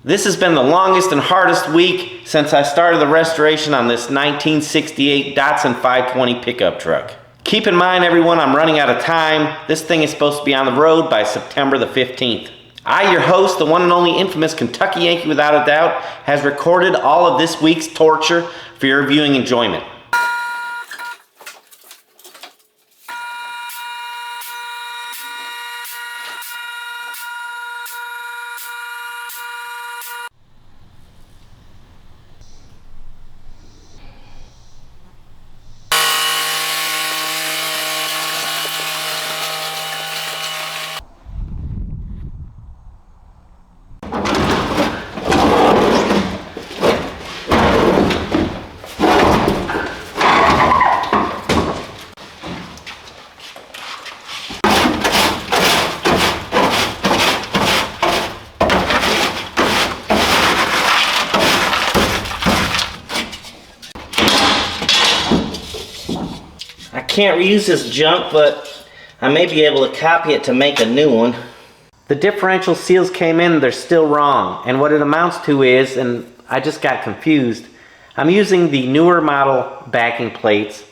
This has been the longest and hardest week since I started the restoration on this 1968 Datsun 520 pickup truck. Keep in mind, everyone, I'm running out of time. This thing is supposed to be on the road by September the 15th. I, your host, the one and only infamous Kentucky Yankee without a doubt, has recorded all of this week's torture for your viewing enjoyment. I can't reuse this junk, but I may be able to copy it to make a new one. The differential seals came in, they're still wrong. And what it amounts to is, and I just got confused, I'm using the newer model backing plates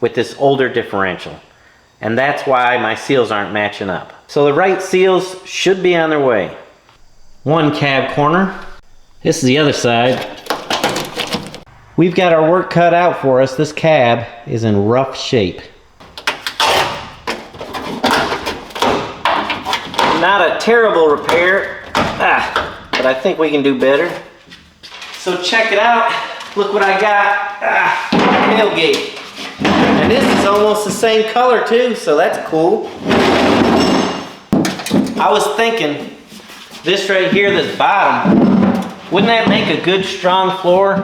with this older differential. And that's why my seals aren't matching up. So the right seals should be on their way. One cab corner. This is the other side. We've got our work cut out for us. This cab is in rough shape. Not a terrible repair, but I think we can do better. So check it out. Look what I got. Tailgate. And this is almost the same color too, so that's cool. I was thinking, this right here, this bottom, wouldn't that make a good strong floor?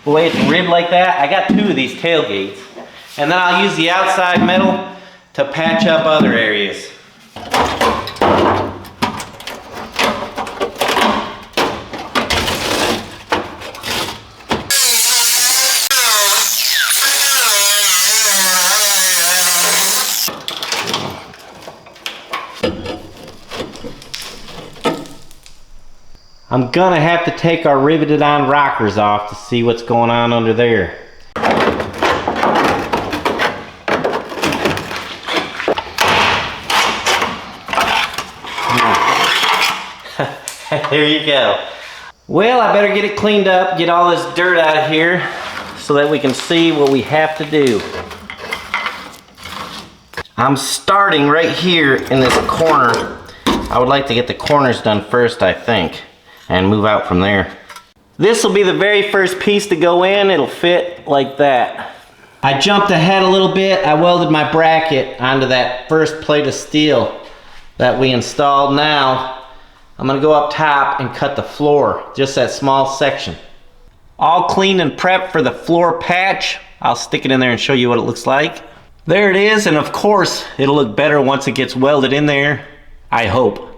The way it's ribbed like that. I got two of these tailgates. And then I'll use the outside metal to patch up other areas. I'm gonna have to take our riveted on rockers off to see what's going on under there. There you go. Well, I better get it cleaned up, get all this dirt out of here so that we can see what we have to do. I'm starting right here in this corner. I would like to get the corners done first, I think, and move out from there. This will be the very first piece to go in. It'll fit like that. I jumped ahead a little bit. I welded my bracket onto that first plate of steel that we installed. Now I'm gonna go up top and cut the floor, just that small section. All clean and prepped for the floor patch. I'll stick it in there and show you what it looks like. There it is, and of course it'll look better once it gets welded in there, I hope.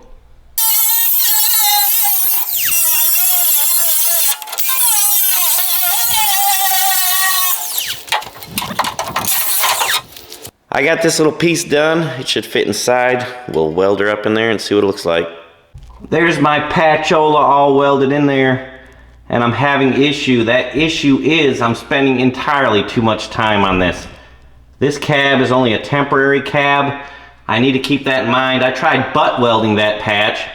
I got this little piece done. It should fit inside. We'll weld her up in there and see what it looks like. There's my patchola all welded in there, and I'm having issue. That issue is I'm spending entirely too much time on this. This cab is only a temporary cab. I need to keep that in mind. I tried butt welding that patch,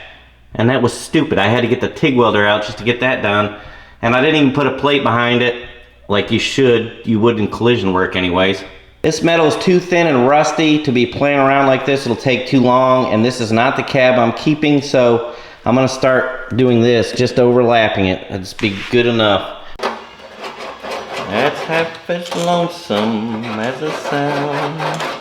and that was stupid. I had to get the TIG welder out just to get that done, and I didn't even put a plate behind it like you would in collision work anyways. This metal is too thin and rusty to be playing around like this. It'll take too long, and this is not the cab I'm keeping, so I'm gonna start doing this, just overlapping it. That'll just be good enough. That's half as lonesome as a sound.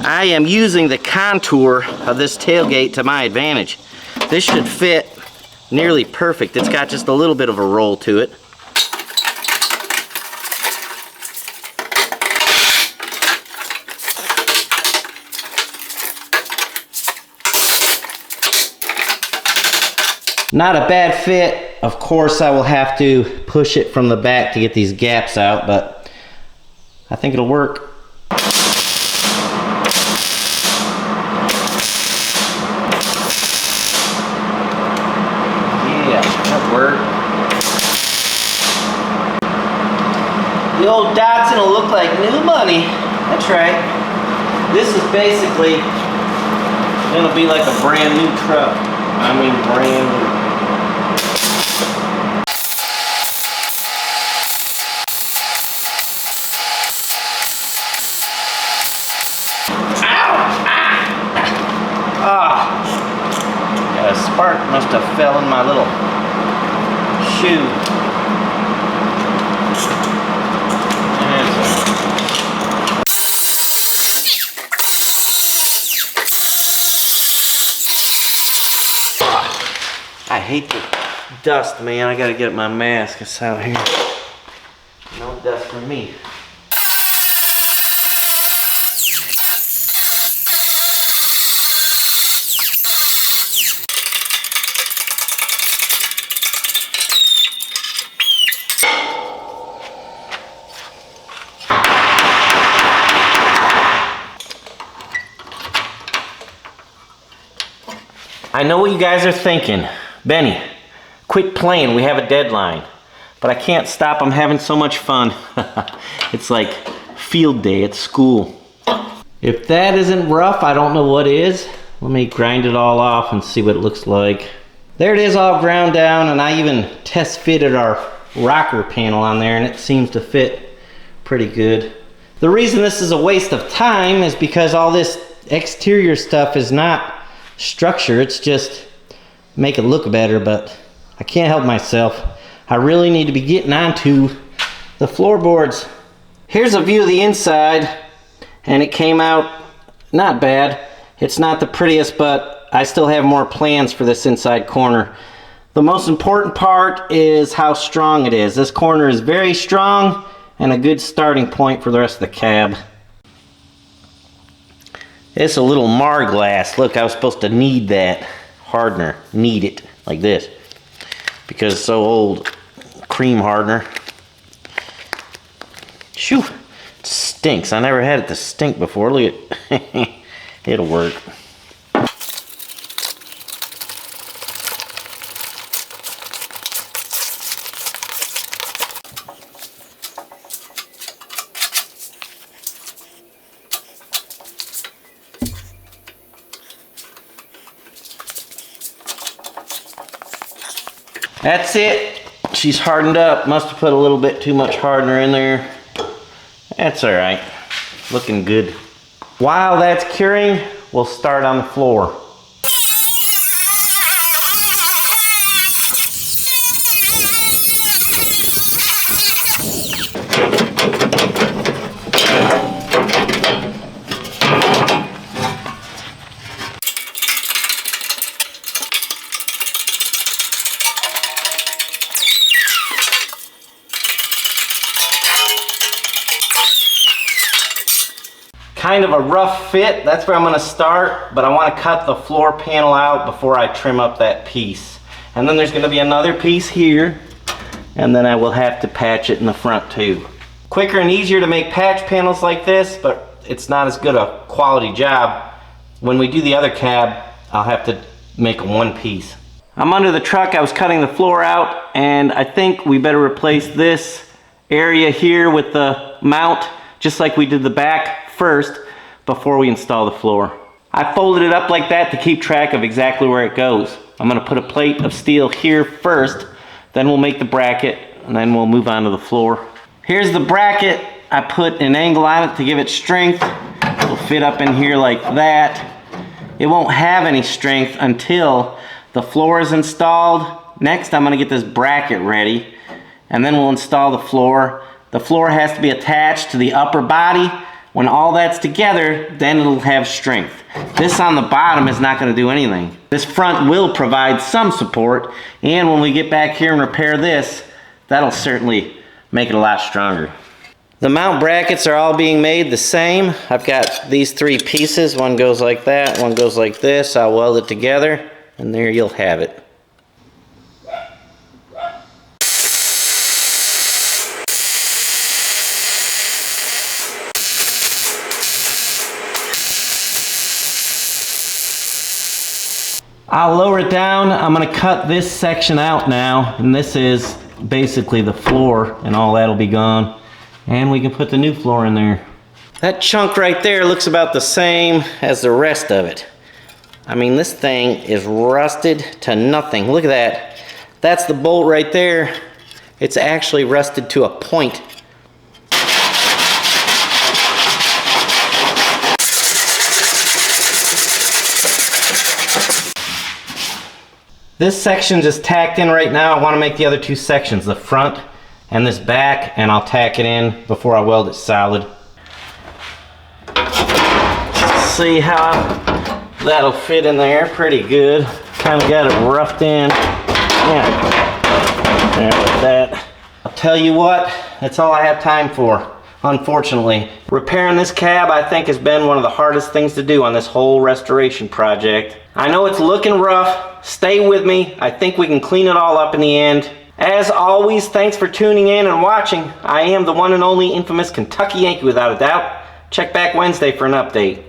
I am using the contour of this tailgate to my advantage. This should fit nearly perfect. It's got just a little bit of a roll to it. Not a bad fit. Of course, I will have to push it from the back to get these gaps out, but I think it'll work. Yeah, that'll work. The old Datsun will look like new money. That's right. This is basically gonna be like a brand new truck. I mean brand new. A spark must have fell in my little shoe. I hate the dust, man. I gotta get my mask. It's out here. No dust for me. I know what you guys are thinking. Benny, quit playing, we have a deadline. But I can't stop, I'm having so much fun. It's like field day at school. If that isn't rough, I don't know what is. Let me grind it all off and see what it looks like. There it is, all ground down, and I even test fitted our rocker panel on there and it seems to fit pretty good. The reason this is a waste of time is because all this exterior stuff is not structure, it's just make it look better, but I can't help myself. I really need to be getting onto the floorboards. Here's a view of the inside, and it came out not bad. It's not the prettiest, but I still have more plans for this inside corner. The most important part is how strong it is. This corner is very strong and a good starting point for the rest of the cab. It's a little Marglass. Look, I was supposed to knead that hardener. Knead it like this. Because it's so old. Cream hardener. Shoo! It stinks. I never had it to stink before. Look at it. It'll work. That's it. She's hardened up. Must have put a little bit too much hardener in there. That's all right. Looking good. While that's curing, we'll start on the floor. Kind of a rough fit, that's where I'm going to start, but I want to cut the floor panel out before I trim up that piece. And then there's going to be another piece here, and then I will have to patch it in the front too. Quicker and easier to make patch panels like this, but it's not as good a quality job. When we do the other cab, I'll have to make a one piece. I'm under the truck, I was cutting the floor out, and I think we better replace this area here with the mount, just like we did the back first before we install the floor. I folded it up like that to keep track of exactly where it goes. I'm going to put a plate of steel here first, then we'll make the bracket, and then we'll move on to the floor. Here's the bracket. I put an angle on it to give it strength. It'll fit up in here like that. It won't have any strength until the floor is installed. Next, I'm going to get this bracket ready, and then we'll install the floor. The floor has to be attached to the upper body. When all that's together, then it'll have strength. This on the bottom is not going to do anything. This front will provide some support, and when we get back here and repair this, that'll certainly make it a lot stronger. The mount brackets are all being made the same. I've got these three pieces. One goes like that, one goes like this. I'll weld it together, and there you'll have it. I'll lower it down. I'm gonna cut this section out now, and this is basically the floor, and all that'll be gone. And we can put the new floor in there. That chunk right there looks about the same as the rest of it. I mean, this thing is rusted to nothing. Look at that. That's the bolt right there. It's actually rusted to a point. This section just tacked in right now. I want to make the other two sections, the front and this back, and I'll tack it in before I weld it solid. See how that'll fit in there. Pretty good. Kind of got it roughed in. Yeah. There with that. I'll tell you what, that's all I have time for, unfortunately. Repairing this cab, I think, has been one of the hardest things to do on this whole restoration project. I know it's looking rough. Stay with me. I think we can clean it all up in the end. As always, thanks for tuning in and watching. I am the one and only infamous Kentucky Yankee without a doubt. Check back Wednesday for an update.